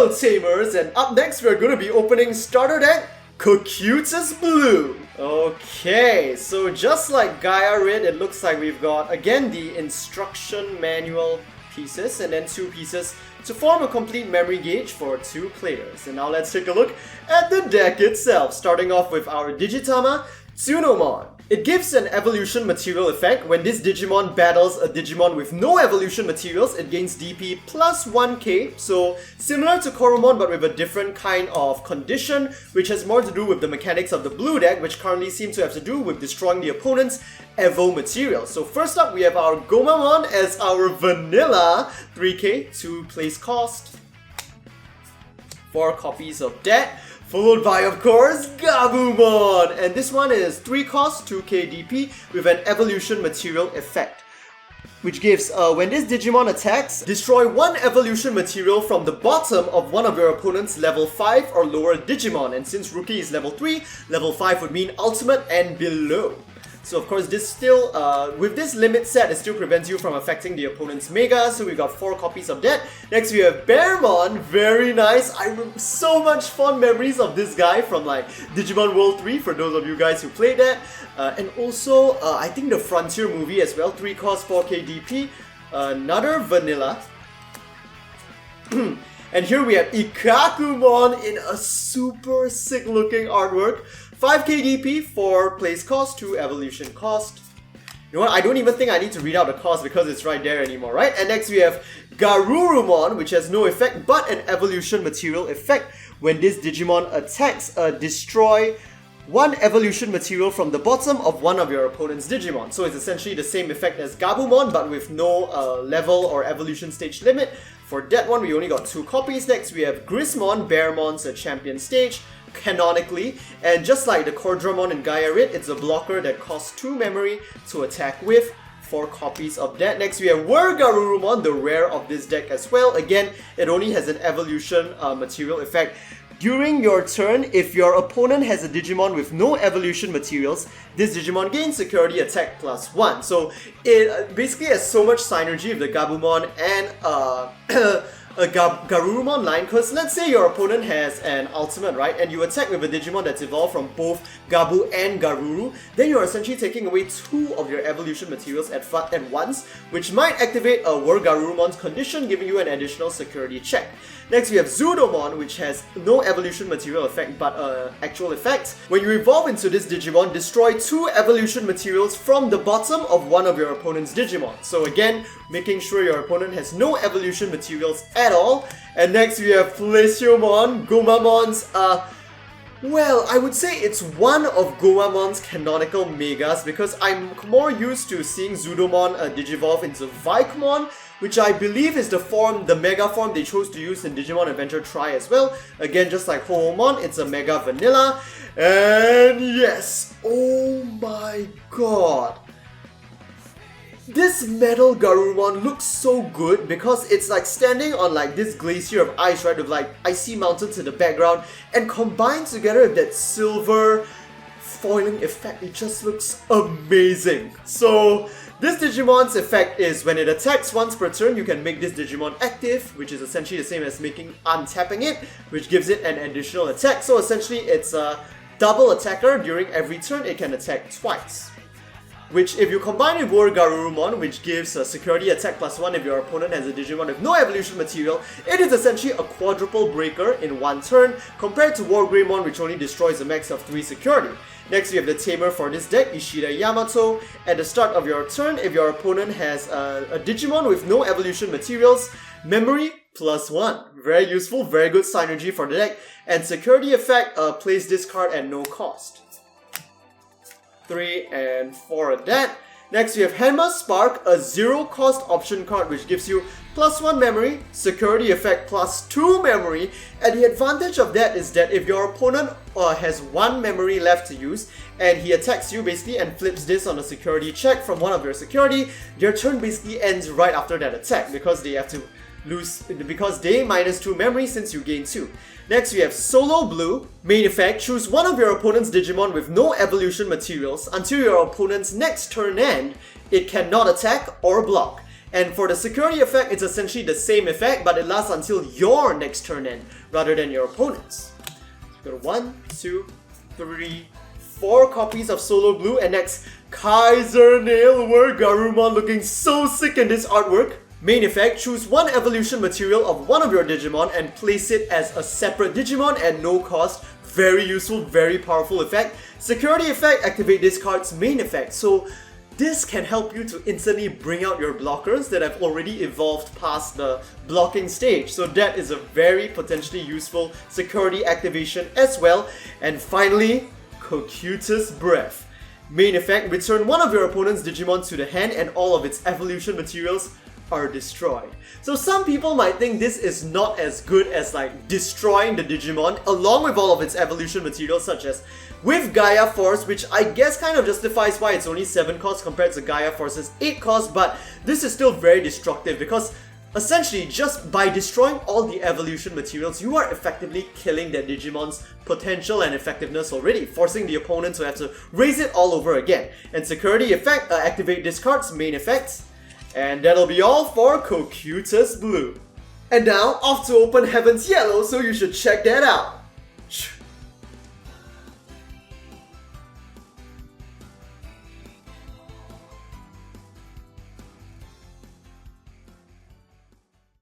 Hello Tamers, and up next we're going to be opening starter deck Cocytus Blue. Okay, so just like Gaia Red, it looks like we've got again the instruction manual pieces and then 2 pieces to form a complete memory gauge for 2 players. And now let's take a look at the deck itself, starting off with our Digitama Gomamon. It gives an evolution material effect. When this Digimon battles a Digimon with no evolution materials, it gains DP plus 1k. So similar to Coromon but with a different kind of condition, which has more to do with the mechanics of the blue deck, which currently seem to have to do with destroying the opponent's Evo material. So first up we have our Gomamon as our vanilla 3k, 2 place cost, 4 copies of that. Followed by, of course, Gabumon! And this one is 3 cost, 2k DP with an evolution material effect. Which gives, when this Digimon attacks, destroy 1 evolution material from the bottom of one of your opponent's level 5 or lower Digimon. And since Rookie is level 3, level 5 would mean Ultimate and below. So of course this still, with this limit set, it still prevents you from affecting the opponent's Mega, so we got 4 copies of that. Next we have Bearmon, very nice. I remember so much fond memories of this guy from like Digimon World 3, for those of you guys who played that. And also, I think the Frontier movie as well, 3 cost, 4k DP. Another vanilla. And here we have Ikakumon in a super sick looking artwork. 5k DP, 4 place cost, 2 evolution cost. You know what, I don't even think I need to read out the cost because it's right there anymore, right? And next we have Garurumon, which has no effect but an evolution material effect. When this Digimon attacks, destroy 1 evolution material from the bottom of one of your opponent's Digimon. So it's essentially the same effect as Gabumon but with no level or evolution stage limit. For that one we only got 2 copies. Next we have Grismon, Bearmon's a champion stage, canonically, and just like the Cordramon and Gaia Red, it's a blocker that costs 2 memory to attack with, 4 copies of that. Next we have Garurumon, the rare of this deck as well. Again, it only has an evolution material effect. During your turn, if your opponent has a Digimon with no evolution materials, this Digimon gains security attack plus 1. So it basically has so much synergy with the Gabumon and a Garurumon line, because let's say your opponent has an ultimate, right, and you attack with a Digimon that's evolved from both Gabu and Garuru, then you're essentially taking away 2 of your evolution materials at once, which might activate a Garurumon's condition, giving you an additional security check. Next we have Zudomon, which has no evolution material effect but actual effect. When you evolve into this Digimon, destroy 2 evolution materials from the bottom of one of your opponent's Digimon. So again, making sure your opponent has no evolution materials at all. And next we have Plesiomon, Gomamon's well, I would say it's one of Gomamon's canonical megas because I'm more used to seeing Zudomon digivolve into Vicemon, which I believe is the mega form they chose to use in Digimon Adventure Tri as well. Again, just like Hoomon, it's a mega vanilla. And yes, oh my god. This Metalgarurumon looks so good because it's like standing on like this glacier of ice, right, with like icy mountains in the background, and combined together with that silver foiling effect, it just looks amazing. So this Digimon's effect is when it attacks once per turn, you can make this Digimon active, which is essentially the same as untapping it, which gives it an additional attack. So essentially it's a double attacker. During every turn it can attack twice. Which, if you combine with Garurumon, which gives a security attack plus 1 if your opponent has a Digimon with no evolution material, it is essentially a quadruple breaker in 1 turn, compared to Greymon, which only destroys a max of 3 security. Next we have the Tamer for this deck, Ishida Yamato. At the start of your turn, if your opponent has a Digimon with no evolution materials, memory plus 1. Very useful, very good synergy for the deck. And security effect, place this card at no cost. 3 and 4 of that. Next we have Hanma Spark, a 0 cost option card which gives you plus 1 memory, security effect plus 2 memory, and the advantage of that is that if your opponent has 1 memory left to use and he attacks you basically and flips this on a security check from one of your security, their turn basically ends right after that attack because they have to because they minus 2 memory since you gain 2. Next we have Solo Blue. Main effect, choose one of your opponent's Digimon with no evolution materials. Until your opponent's next turn end, it cannot attack or block. And for the security effect, it's essentially the same effect, but it lasts until your next turn end, rather than your opponent's. So got 1, 2, 3, 4 copies of Solo Blue, and next, Kaiser Garurumon looking so sick in this artwork. Main effect, choose one evolution material of one of your Digimon and place it as a separate Digimon at no cost. Very useful, very powerful effect. Security effect, activate this card's main effect. So this can help you to instantly bring out your blockers that have already evolved past the blocking stage. So that is a very potentially useful security activation as well. And finally, Cocytus Breath. Main effect, return one of your opponent's Digimon to the hand and all of its evolution materials are destroyed. So some people might think this is not as good as like destroying the Digimon along with all of its evolution materials, such as with Gaia Force, which I guess kind of justifies why it's only 7 cost compared to Gaia Force's 8 cost, but this is still very destructive because essentially just by destroying all the evolution materials, you are effectively killing that Digimon's potential and effectiveness already, forcing the opponent to have to raise it all over again. And security effect, activate this card's main effects. And that'll be all for Cocytus Blue. And now, off to open Heaven's Yellow, so you should check that out!